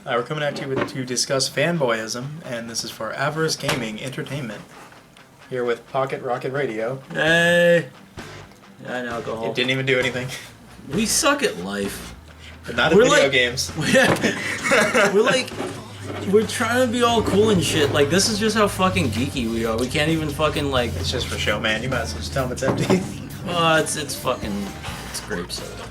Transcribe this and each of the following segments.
We're coming at you to discuss fanboyism, and this is for Avarice Gaming Entertainment. Here with Pocket Rocket Radio. Hey! And alcohol. It didn't even do anything. We suck at life. But not at video games. We're trying to be all cool and shit. Like, this is just how fucking geeky we are. We can't even fucking, like... It's just for show, man. You might as well just tell them it's empty. It's fucking... It's grape soda.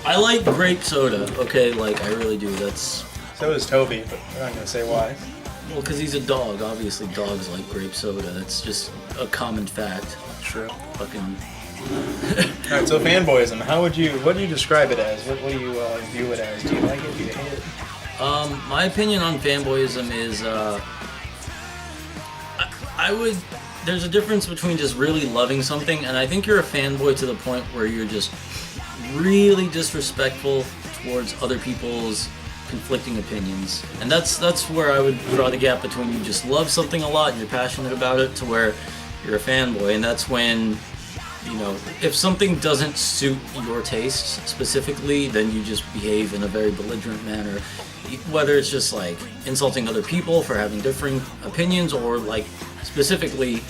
I like grape soda, okay? Like, I really do. That's... So does Toby, but we're not gonna say why. Well, because he's a dog. Obviously, dogs like grape soda. That's just a common fact. True. Fucking... Alright, so fanboyism, what do you describe it as? What do you view it as? Do you like it? Do you hate it? My opinion on fanboyism is, I would... There's a difference between just really loving something, and I think you're a fanboy to the point where you're just really disrespectful towards other people's conflicting opinions. And that's where I would draw the gap between you just love something a lot and you're passionate about it to where you're a fanboy, and that's when... You know, if something doesn't suit your tastes specifically, then you just behave in a very belligerent manner. Whether it's just like insulting other people for having differing opinions, or like specifically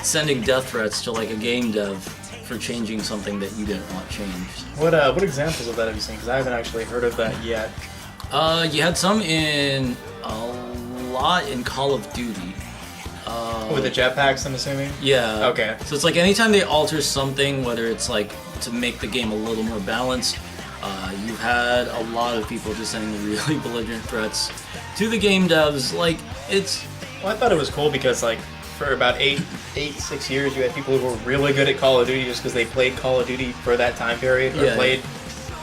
sending death threats to like a game dev for changing something that you didn't want changed. What examples of that have you seen? Because I haven't actually heard of that yet. You had some a lot in Call of Duty. With the jetpacks, I'm assuming? Yeah. Okay. So it's like anytime they alter something, whether it's like to make the game a little more balanced, you've had a lot of people just sending really belligerent threats to the game devs. Like, it's... Well, I thought it was cool because, like, for about 6 years, you had people who were really good at Call of Duty just because they played Call of Duty for that time period, or played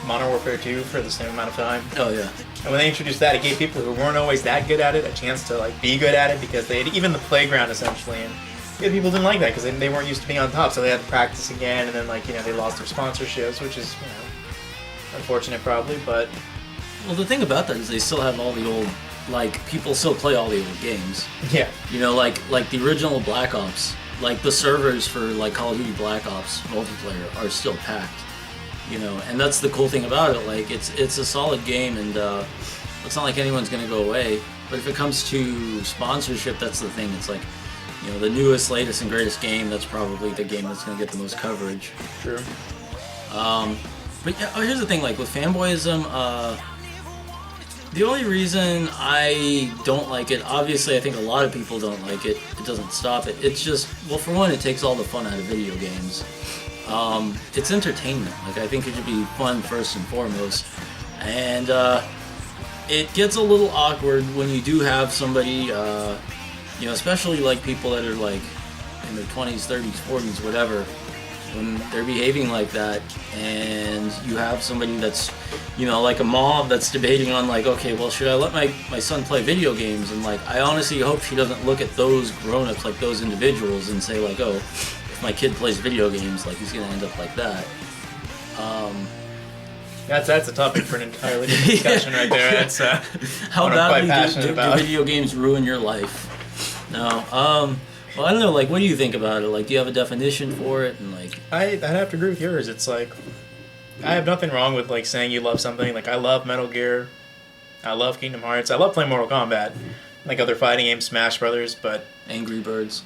Modern Warfare 2 for the same amount of time. Oh, yeah. And when they introduced that, it gave people who weren't always that good at it a chance to like be good at it, because they had even the playground essentially, and people didn't like that because they weren't used to being on top, so they had to practice again, and then they lost their sponsorships, which is unfortunate probably, but... Well, the thing about that is they still have all the old, like, people still play all the old games. Yeah. You know, like the original Black Ops, like the servers for like Call of Duty Black Ops multiplayer are still packed. You know, and that's the cool thing about it. Like, it's a solid game, and it's not like anyone's gonna go away. But if it comes to sponsorship, that's the thing. It's like, you know, the newest, latest, and greatest game. That's probably the game that's gonna get the most coverage. True. But yeah, here's the thing. Like with fanboyism, the only reason I don't like it, obviously, I think a lot of people don't like it. It doesn't stop it. It's just, well, for one, it takes all the fun out of video games. It's entertainment. Like, I think it should be fun first and foremost. And it gets a little awkward when you do have somebody, you know, especially like people that are like in their 20s, 30s, 40s, whatever, when they're behaving like that, and you have somebody that's, you know, like a mom that's debating on like, okay, well, should I let my son play video games? And like, I honestly hope she doesn't look at those grown-ups, like those individuals, and say like, oh, my kid plays video games, like he's gonna end up like that. That's a topic for an entirely different discussion right there. That's how badly do video games ruin your life? No. Well, I don't know. Like, what do you think about it? Like, do you have a definition for it? And like, I'd have to agree with yours. It's like, I have nothing wrong with like saying you love something. Like, I love Metal Gear, I love Kingdom Hearts, I love playing Mortal Kombat, like other fighting games, Smash Brothers, but Angry Birds.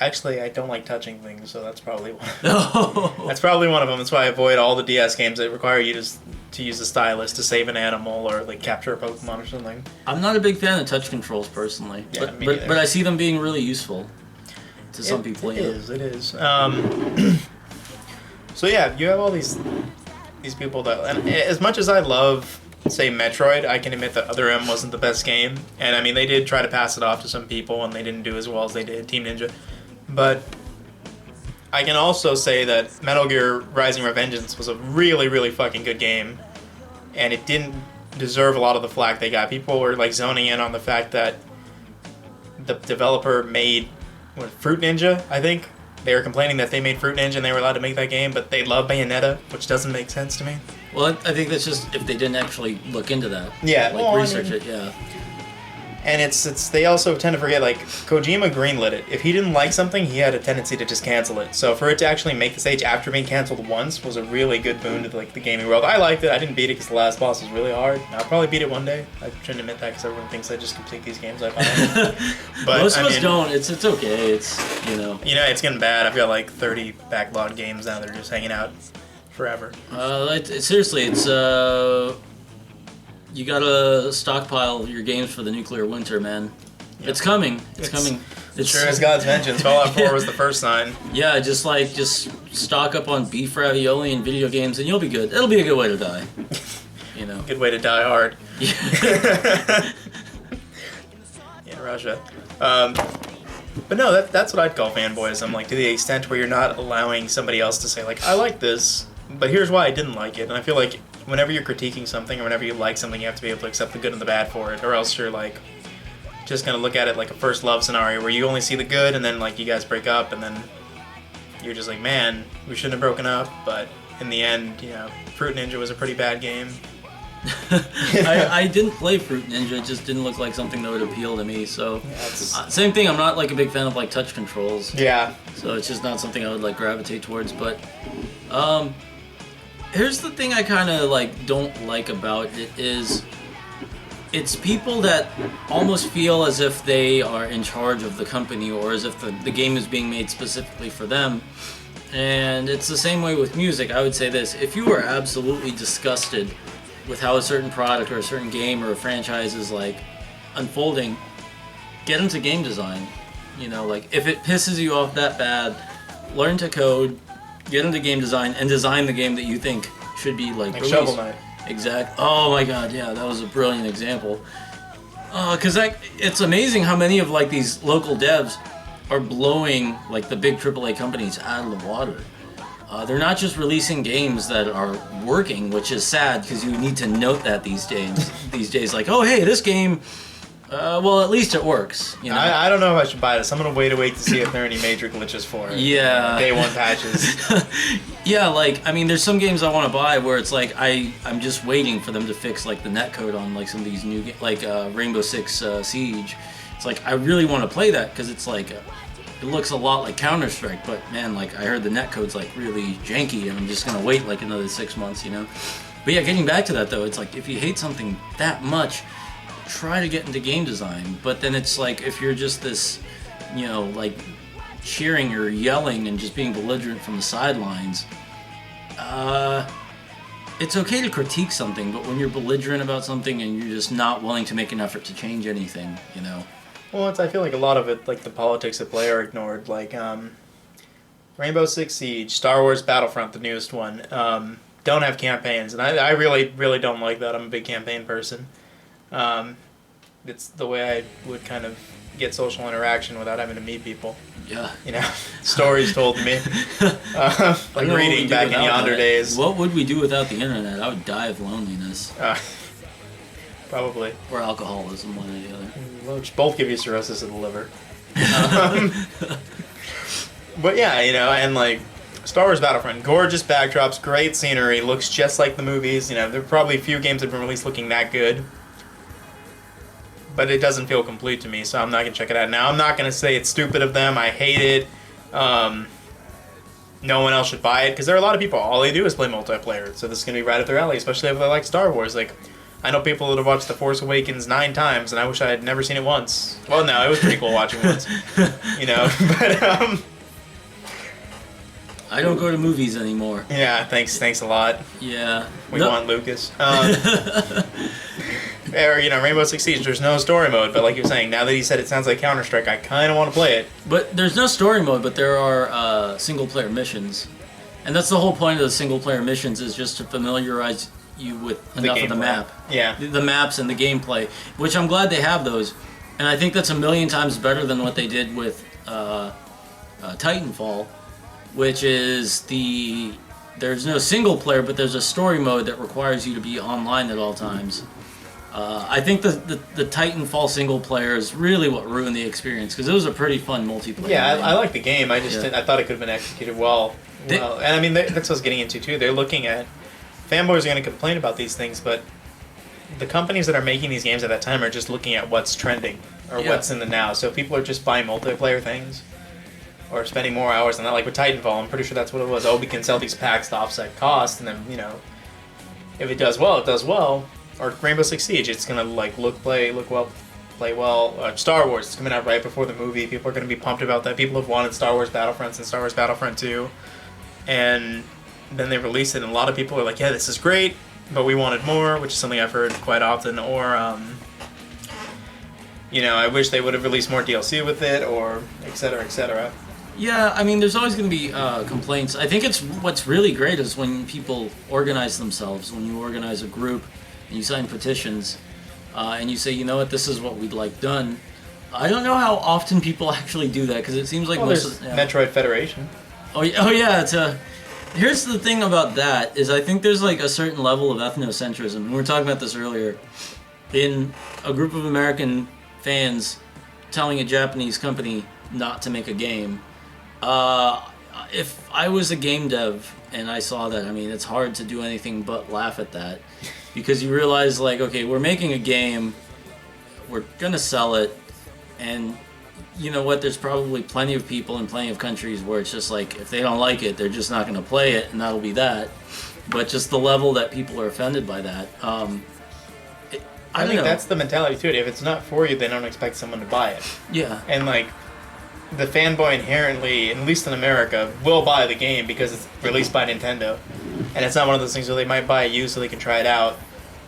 Actually, I don't like touching things, so that's probably one. No. That's probably one of them. That's why I avoid all the DS games that require you to use the stylus to save an animal or like capture a Pokemon or something. I'm not a big fan of touch controls personally, Yeah, but I see them being really useful to some people. It is. So yeah, you have all these people that, and as much as I love, say, Metroid, I can admit that Other M wasn't the best game, and I mean they did try to pass it off to some people and they didn't do as well as they did Team Ninja, but I can also say that Metal Gear Rising Revengeance was a really, really fucking good game, and it didn't deserve a lot of the flack they got. People were like zoning in on the fact that the developer made Fruit Ninja, I think. They were complaining that they made Fruit Ninja and they were allowed to make that game, but they love Bayonetta, which doesn't make sense to me. Well, I think that's just if they didn't actually look into that. Yeah. Like, research it, yeah. And it's they also tend to forget, like, Kojima greenlit it. If he didn't like something, he had a tendency to just cancel it. So for it to actually make the stage after being canceled once was a really good boon to, like, the gaming world. I liked it. I didn't beat it because the last boss was really hard. I'll probably beat it one day. I shouldn't admit that because everyone thinks I just complete these games I find. But most of us don't. It's okay. It's, you know. You know, it's getting bad. I've got like 30 backlog games now that are just hanging out forever. Seriously, it's you gotta stockpile your games for the nuclear winter, man. Yep. It's coming. It's coming. It's sure as God's vengeance. Fallout 4 was the first sign. Yeah, just stock up on beef ravioli and video games, and you'll be good. It'll be a good way to die. You know. Good way to die hard. Yeah. In Russia. But no, that's what I'd call fanboyism. Like, to the extent where you're not allowing somebody else to say, like, I like this, but here's why I didn't like it. And I feel like whenever you're critiquing something or whenever you like something, you have to be able to accept the good and the bad for it, or else you're like just gonna look at it like a first love scenario where you only see the good and then like you guys break up and then you're just like, man, we shouldn't have broken up. But in the end, you know, Fruit Ninja was a pretty bad game. I didn't play Fruit Ninja. It just didn't look like something that would appeal to me. So same thing. I'm not like a big fan of like touch controls. Yeah. So it's just not something I would like gravitate towards. But here's the thing I kind of like don't like about it is it's people that almost feel as if they are in charge of the company or as if the game is being made specifically for them. And it's the same way with music. I would say this: if you are absolutely disgusted with how a certain product or a certain game or a franchise is like unfolding, get into game design. You know, like if it pisses you off that bad, learn to code, get into game design, and design the game that you think should be like released. Shovel Knight. Exact. Oh my God, yeah, that was a brilliant example. Because it's amazing how many of like these local devs are blowing like the big AAA companies out of the water. They're not just releasing games that are working, which is sad because you need to note that these days. These days, like, oh hey, this game. Well, at least it works. You know? I don't know if I should buy this. I'm gonna wait to see if there are any major glitches for it. Yeah. Day one patches. Yeah, like I mean, there's some games I want to buy where it's like I'm just waiting for them to fix like the netcode on like some of these new games, like Rainbow Six Siege. It's like I really want to play that because it's like it looks a lot like Counter-Strike, but man, like I heard the netcode's like really janky, and I'm just gonna wait like another 6 months, you know. But yeah, getting back to that though, it's like if you hate something that much, try to get into game design. But then it's like if you're just this, you know, like cheering or yelling and just being belligerent from the sidelines, it's okay to critique something, but when you're belligerent about something and you're just not willing to make an effort to change anything, you know. Well, I feel like a lot of it, like the politics at play, are ignored. Like Rainbow Six Siege, Star Wars Battlefront, the newest one, don't have campaigns, and I really, really don't like that. I'm a big campaign person. It's the way I would kind of get social interaction without having to meet people. Yeah. You know, stories told to me. Like reading back in yonder days. What would we do without the internet? I would die of loneliness. Probably. Or alcoholism, one or the other. Which both give you cirrhosis of the liver. But yeah, you know, and like Star Wars Battlefront, gorgeous backdrops, great scenery, looks just like the movies. You know, there are probably a few games that have been released looking that good. But it doesn't feel complete to me, so I'm not going to check it out. Now, I'm not going to say it's stupid of them. I hate it. No one else should buy it, because there are a lot of people, all they do is play multiplayer. So this is going to be right up their alley, especially if they like Star Wars. Like, I know people that have watched The Force Awakens 9 times, and I wish I had never seen it once. Well, no, it was pretty cool watching once. You know, but, I don't go to movies anymore. Yeah, thanks a lot. Yeah. We want Lucas. Or, you know, Rainbow Six Siege, there's no story mode, but like you're saying, now that he said it sounds like Counter-Strike, I kind of want to play it. But there's no story mode, but there are single-player missions. And that's the whole point of the single-player missions, is just to familiarize you with enough of the map. Yeah. The maps and the gameplay, which I'm glad they have those. And I think that's a million times better than what they did with Titanfall, which is there's no single-player, but there's a story mode that requires you to be online at all times. I think the Titanfall single player is really what ruined the experience, because it was a pretty fun multiplayer. Yeah, I like the game. I just I thought it could have been executed well. And I mean that's what I was getting into too. They're looking at fanboys are going to complain about these things, but the companies that are making these games at that time are just looking at what's trending or what's in the now. So people are just buying multiplayer things or spending more hours on that. Like with Titanfall, I'm pretty sure that's what it was. Oh, we can sell these packs to offset cost, and then, you know, if it does well, it does well. Or Rainbow Six Siege, it's gonna like play well. Star Wars is coming out right before the movie. People are gonna be pumped about that. People have wanted Star Wars Battlefronts and Star Wars Battlefront 2, and then they release it, and a lot of people are like, "Yeah, this is great, but we wanted more," which is something I've heard quite often. Or, you know, I wish they would have released more DLC with it, or et cetera, et cetera. Yeah, I mean, there's always going to be complaints. I think what's really great is when people organize themselves, when you organize a group and you sign petitions and you say, you know what, this is what we'd like done. I don't know how often people actually do that because it seems like Metroid Federation. Oh yeah, here's the thing about that is I think there's like a certain level of ethnocentrism. And we were talking about this earlier. In a group of American fans telling a Japanese company not to make a game. If I was a game dev and I saw that, I mean, it's hard to do anything but laugh at that because you realize, like, okay, we're making a game, we're gonna sell it, and you know what, there's probably plenty of people in plenty of countries where it's just like, if they don't like it, they're just not gonna play it, and that'll be that. But just the level that people are offended by that, I think that's the mentality to it. If it's not for you, they don't expect someone to buy it. Yeah. And, like, the fanboy inherently, at least in America, will buy the game because it's released by Nintendo. And it's not one of those things where they might buy it used so they can try it out.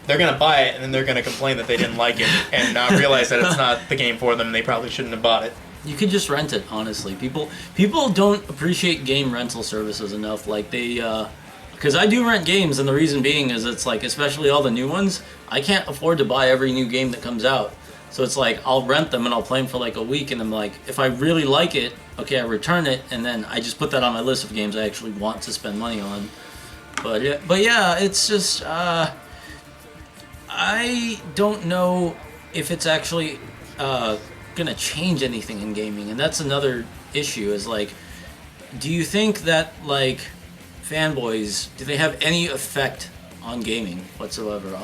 They're going to buy it, and then they're going to complain that they didn't like it and not realize that it's not the game for them and they probably shouldn't have bought it. You could just rent it, honestly. People don't appreciate game rental services enough. Like, because I do rent games, and the reason being is it's like, especially all the new ones, I can't afford to buy every new game that comes out. So it's like, I'll rent them and I'll play them for like a week, and I'm like, if I really like it, okay, I return it, and then I just put that on my list of games I actually want to spend money on. But yeah, it's just, I don't know if it's actually gonna change anything in gaming, and that's another issue, is like, do you think that, like, fanboys, do they have any effect on gaming whatsoever?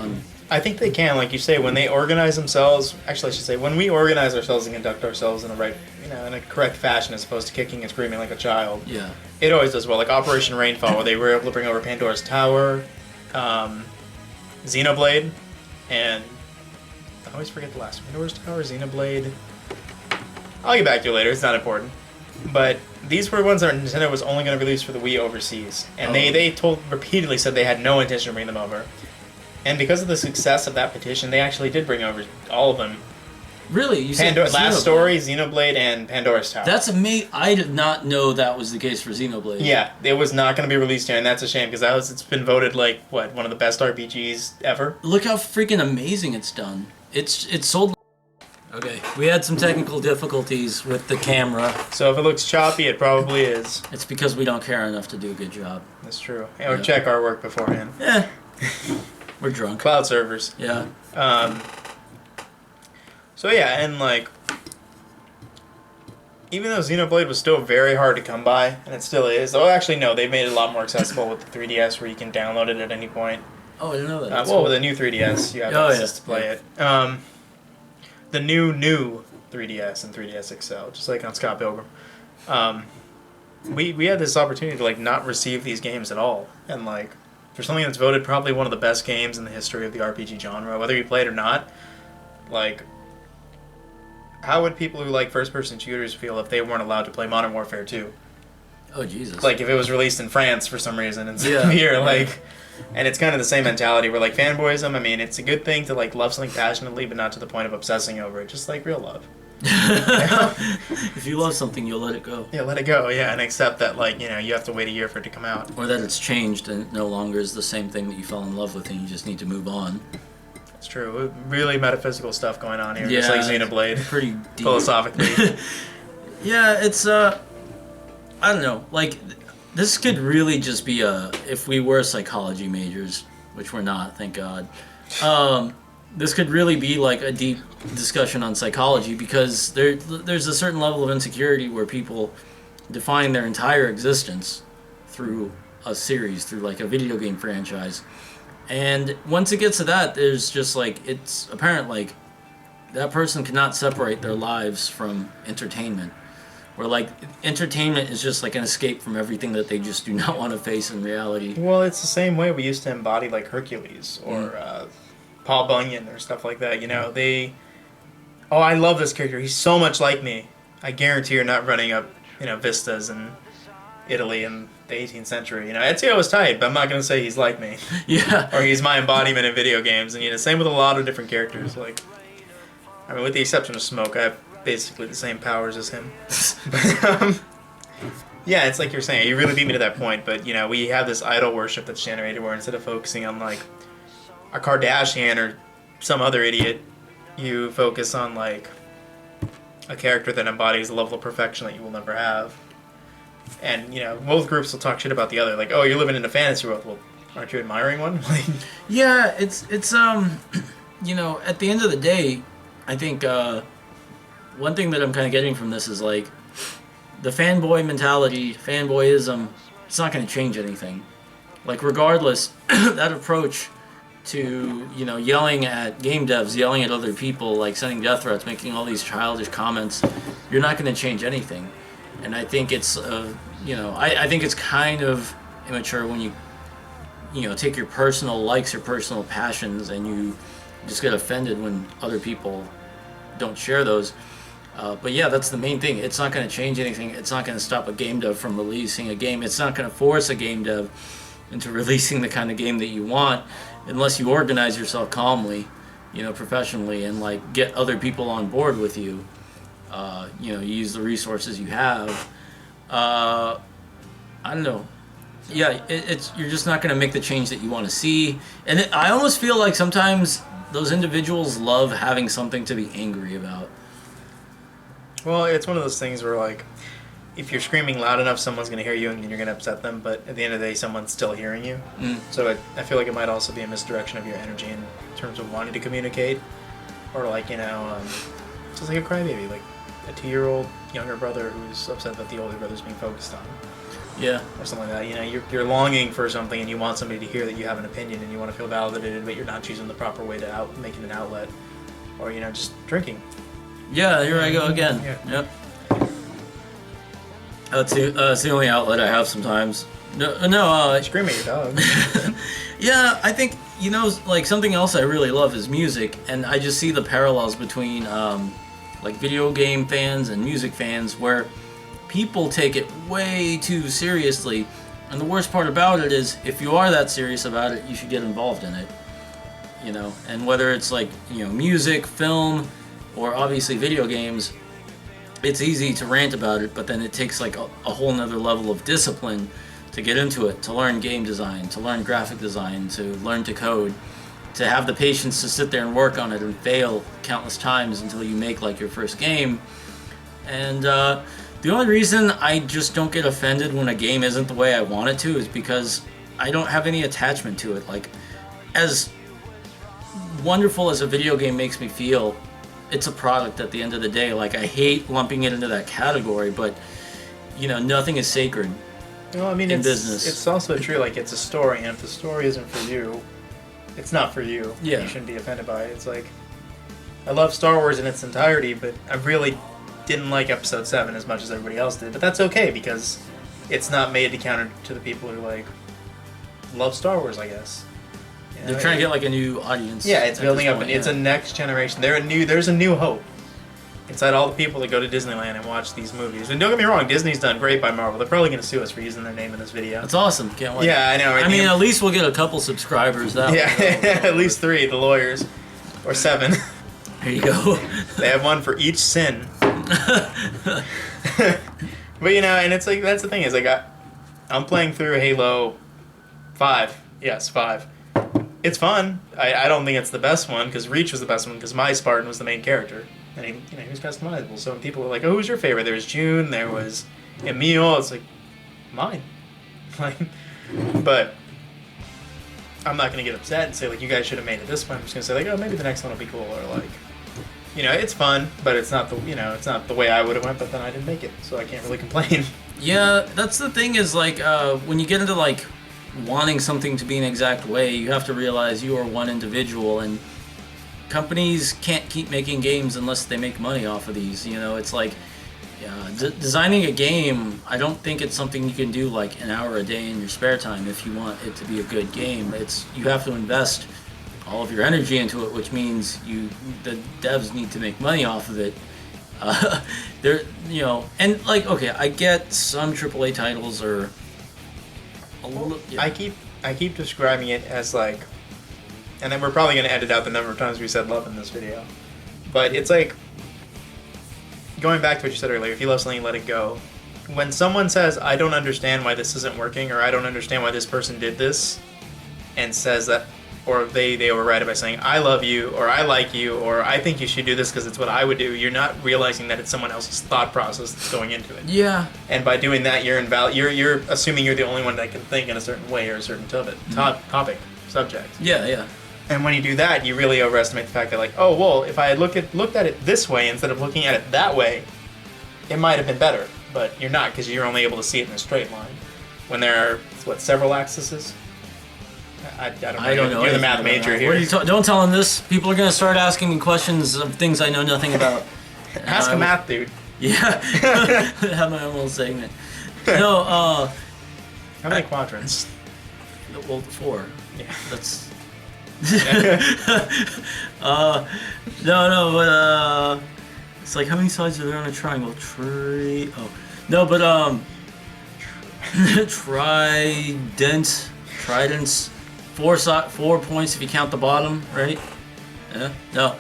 I think they can, like you say, when they organize themselves. Actually, I should say, when we organize ourselves and conduct ourselves in a correct fashion, as opposed to kicking and screaming like a child. Yeah. It always does well. Like Operation Rainfall, where they were able to bring over Pandora's Tower, Xenoblade, and I always forget the last one. Pandora's Tower, Xenoblade. I'll get back to you later. It's not important. But these were ones that Nintendo was only going to release for the Wii overseas, and they repeatedly said they had no intention of bringing them over. And because of the success of that petition, they actually did bring over all of them. Really? You said Last Story, Xenoblade, and Pandora's Tower. That's amazing. I did not know that was the case for Xenoblade. Yeah, it was not going to be released here, and that's a shame, because it's been voted, like, one of the best RPGs ever. Look how freaking amazing it's done. It's sold. Okay, we had some technical difficulties with the camera. So if it looks choppy, it probably is. It's because we don't care enough to do a good job. That's true. Or check our work beforehand. Yeah. We're drunk. Cloud servers. Yeah. So yeah, and like, even though Xenoblade was still very hard to come by, and it still is. Oh, actually, no, they've made it a lot more accessible with the 3DS, where you can download it at any point. Oh, I didn't know that. With the new 3DS, you have access to play it. The new 3DS and 3DS XL, just like on Scott Pilgrim. We had this opportunity to like not receive these games at all, and like, for something that's voted probably one of the best games in the history of the RPG genre, whether you play it or not, like, how would people who like first-person shooters feel if they weren't allowed to play Modern Warfare 2? Oh, Jesus. Like, if it was released in France for some reason instead of here, like, and it's kind of the same mentality where, like, fanboyism, I mean, it's a good thing to, like, love something passionately, but not to the point of obsessing over it, just like real love. If you love something, you'll let it go. Yeah, let it go, yeah, and accept that, like, you know, you have to wait a year for it to come out. Or that it's changed and it no longer is the same thing that you fell in love with and you just need to move on. It's true. Really metaphysical stuff going on here, just like Xenoblade. Pretty deep. Philosophically. Yeah, it's, I don't know, like, this could really just be if we were psychology majors, which we're not, thank God, this could really be like a deep discussion on psychology, because there's a certain level of insecurity where people define their entire existence through a series, through like a video game franchise. And once it gets to that, there's just like, it's apparent like that person cannot separate their lives from entertainment. Where like entertainment is just like an escape from everything that they just do not want to face in reality. Well, it's the same way we used to embody like Hercules or Paul Bunyan or stuff like that. You know, oh, I love this character. He's so much like me. I guarantee you're not running up, vistas in Italy in the 18th century. Ezio was tight, but I'm not going to say he's like me. Yeah. Or he's my embodiment in video games. And, same with a lot of different characters. Like, I mean, with the exception of Smoke, I have basically the same powers as him. But, yeah, it's like you're saying. You really beat me to that point. But, we have this idol worship that's generated where instead of focusing on, like, a Kardashian or some other idiot, you focus on, like, a character that embodies a level of perfection that you will never have. And, both groups will talk shit about the other. Like, oh, you're living in a fantasy world. Well, aren't you admiring one? Yeah, it's at the end of the day, I think one thing that I'm kind of getting from this is, like, the fanboy mentality, fanboyism, it's not going to change anything. Like, regardless, that approach to, yelling at game devs, yelling at other people, like sending death threats, making all these childish comments, you're not going to change anything. And I think it's, I think it's kind of immature when you take your personal likes, your personal passions, and you just get offended when other people don't share those. But yeah, that's the main thing. It's not going to change anything. It's not going to stop a game dev from releasing a game. It's not going to force a game dev into releasing the kind of game that you want, unless you organize yourself calmly, professionally, and like get other people on board with you. You use the resources you have. I don't know. Yeah, you're just not going to make the change that you want to see. And I almost feel like sometimes those individuals love having something to be angry about. Well, it's one of those things where, like, if you're screaming loud enough, someone's going to hear you and you're going to upset them, but at the end of the day, someone's still hearing you. So I feel like it might also be a misdirection of your energy in terms of wanting to communicate. Or, like, just like a crybaby, like a 2-year-old younger brother who's upset that the older brother's being focused on. Yeah. Or something like that. You're longing for something and you want somebody to hear that you have an opinion and you want to feel validated, but you're not choosing the proper way to make it an outlet. Or, just drinking. Yeah, here I go again. Yeah. Yep. That's the only outlet I have sometimes. No. Scream at your dog. Yeah, I think, like something else I really love is music, and I just see the parallels between like video game fans and music fans where people take it way too seriously, and the worst part about it is if you are that serious about it, you should get involved in it. And whether it's like, music, film, or obviously video games, it's easy to rant about it, but then it takes like a whole nother level of discipline to get into it, to learn game design, to learn graphic design, to learn to code, to have the patience to sit there and work on it and fail countless times until you make like your first game. And the only reason I just don't get offended when a game isn't the way I want it to is because I don't have any attachment to it. Like, as wonderful as a video game makes me feel, it's a product at the end of the day. Like, I hate lumping it into that category, but nothing is sacred. Well, I mean, in business. It's also true. Like, it's a story, and if the story isn't for you, it's not for you. Yeah. You shouldn't be offended by it. It's like, I love Star Wars in its entirety, but I really didn't like Episode 7 as much as everybody else did. But that's okay because it's not made to counter to the people who like love Star Wars, I guess. They're trying to get like a new audience. Yeah, it's building up, and it's a next generation. There's a new hope inside all the people that go to Disneyland and watch these movies. And don't get me wrong, Disney's done great by Marvel. They're probably going to sue us for using their name in this video. That's awesome. Can't wait. Yeah, I know. Right? I mean, at least we'll get a couple subscribers. That at least 3, the lawyers, or 7. There you go. They have one for each sin. But and it's like that's the thing is like I'm playing through Halo 5. Yes, 5. It's fun. I don't think it's the best one because Reach was the best one because my Spartan was the main character and he was customizable. So when people were like, "Oh, who's your favorite?" There was June. There was Emil. It's like mine. Like, but I'm not gonna get upset and say like you guys should have made it this one. I'm just gonna say like, oh, maybe the next one will be cool or like. It's fun, but it's not the it's not the way I would have went. But then I didn't make it, so I can't really complain. Yeah, that's the thing is like when you get into like wanting something to be an exact way. You have to realize you are one individual, and companies can't keep making games unless they make money off of these. You know, it's like designing a game. I don't think it's something you can do like an hour a day in your spare time if you want it to be a good game. You have to invest all of your energy into it, which means the devs need to make money off of it. And like, okay, I get some AAA titles are a little. Yeah. I keep describing it as like, and then we're probably going to edit out the number of times we said love in this video, but it's like, going back to what you said earlier, if you love something, let it go. When someone says, I don't understand why this isn't working, or I don't understand why this person did this, and says that, or they override it by saying, I love you, or I like you, or I think you should do this because it's what I would do, you're not realizing that it's someone else's thought process that's going into it. Yeah. And by doing that, you're assuming you're the only one that can think in a certain way or a certain topic, subject. Yeah. And when you do that, you really overestimate the fact that, like, oh, well, if I had looked at it this way instead of looking at it that way, it might have been better. But you're not, because you're only able to see it in a straight line. When there are, several axes? I don't know. You're the math major here. Don't tell him this. People are going to start asking me questions of things I know nothing about. Ask a math dude. Yeah. Have my own little segment. No, how many quadrants? Well, 4. Yeah. That's... but it's like, how many sides are there on a triangle? Tridents, 4 points if you count the bottom, right? Yeah, no,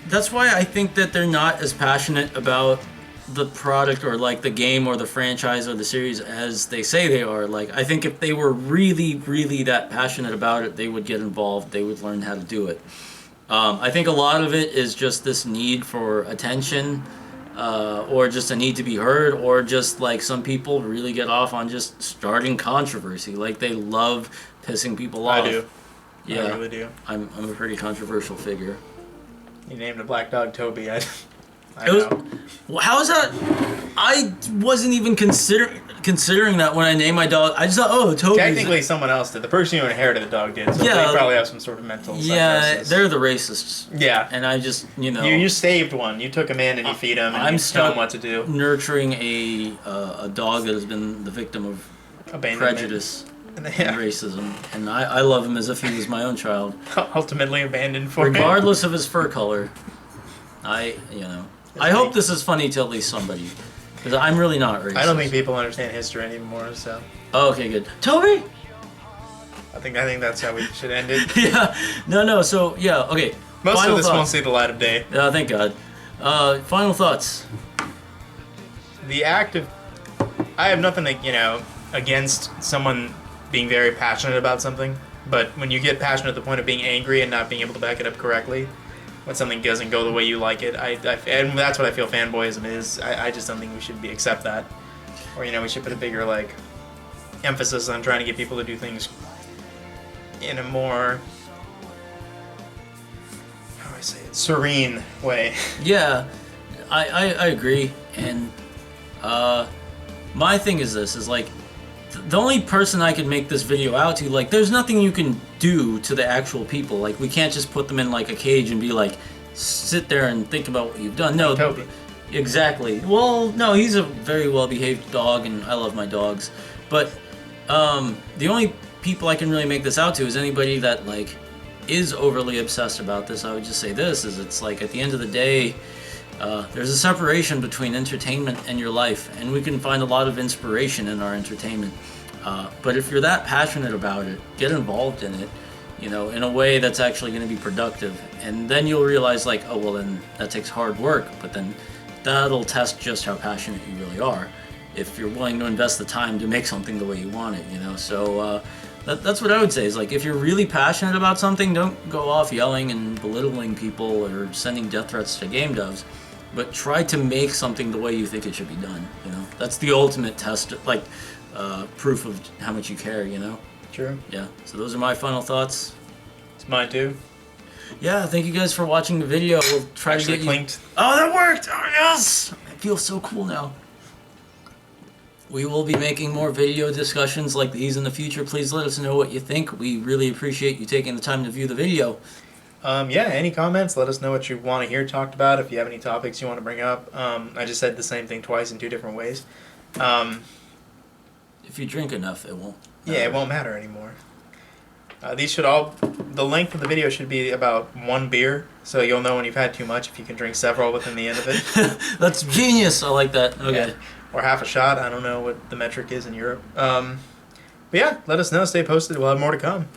that's why I think that they're not as passionate about the product or like the game or the franchise or the series as they say they are. Like, I think if they were really, really that passionate about it, they would get involved. They would learn how to do it. I think a lot of it is just this need for attention, or just a need to be heard, or just like some people really get off on just starting controversy. Like, they love pissing people off. I do. Yeah, I really do. I'm a pretty controversial figure. You named a black dog Toby. I Well, how is that? I wasn't even considering that when I named my dog. I just thought, oh, Toby. Technically, someone else did. The person who inherited the dog did. So they probably have some sort of mental psychosis. They're the racists. Yeah. And I just, You saved one. You took him in and you feed him and you tell him what to do. Nurturing a dog that has been the victim of prejudice and racism. And I love him as if he was my own child. Ultimately abandoned for him. Regardless of his fur color. I hope this is funny to at least somebody, because I'm really not racist. I don't think people understand history anymore, so. Oh, okay, good. Toby? I think that's how we should end it. Yeah. No, so, yeah, okay. Most Final of this thoughts. won't see the light of day. Thank God. Final thoughts. The act of... I have nothing, against someone being very passionate about something, but when you get passionate at the point of being angry and not being able to back it up correctly, when something doesn't go the way you like it, and that's what I feel fanboyism is. I just don't think we should accept that, or we should put a bigger emphasis on trying to get people to do things in a more, how do I say it, serene way. Yeah, I agree, and my thing is this is like, the only person I could make this video out to, there's nothing you can do to the actual people. Like, we can't just put them in, a cage and be like, sit there and think about what you've done. No, Toby. Exactly. Well, no, he's a very well-behaved dog, and I love my dogs. But the only people I can really make this out to is anybody that, is overly obsessed about this. I would just say this, is it's at the end of the day, there's a separation between entertainment and your life, and we can find a lot of inspiration in our entertainment. But if you're that passionate about it, get involved in it, in a way that's actually going to be productive. And then you'll realize, oh, well, then that takes hard work, but then that'll test just how passionate you really are, if you're willing to invest the time to make something the way you want it, So that's what I would say, is if you're really passionate about something, don't go off yelling and belittling people or sending death threats to game devs. But try to make something the way you think it should be done, That's the ultimate test, proof of how much you care, True. Yeah, so those are my final thoughts. It's mine too. Yeah, thank you guys for watching the video. We'll try to get you... Clinked. Oh, that worked! Oh, yes! I feel so cool now. We will be making more video discussions like these in the future. Please let us know what you think. We really appreciate you taking the time to view the video. Yeah, any comments? Let us know what you want to hear talked about. If you have any topics you want to bring up. I just said the same thing twice in 2 different ways. If you drink enough, it won't. Yeah, it won't matter anymore. These should all... The length of the video should be about 1 beer, so you'll know when you've had too much if you can drink several within the end of it. That's genius. I like that. Okay. Yeah. Or half a shot. I don't know what the metric is in Europe. But yeah, let us know. Stay posted. We'll have more to come.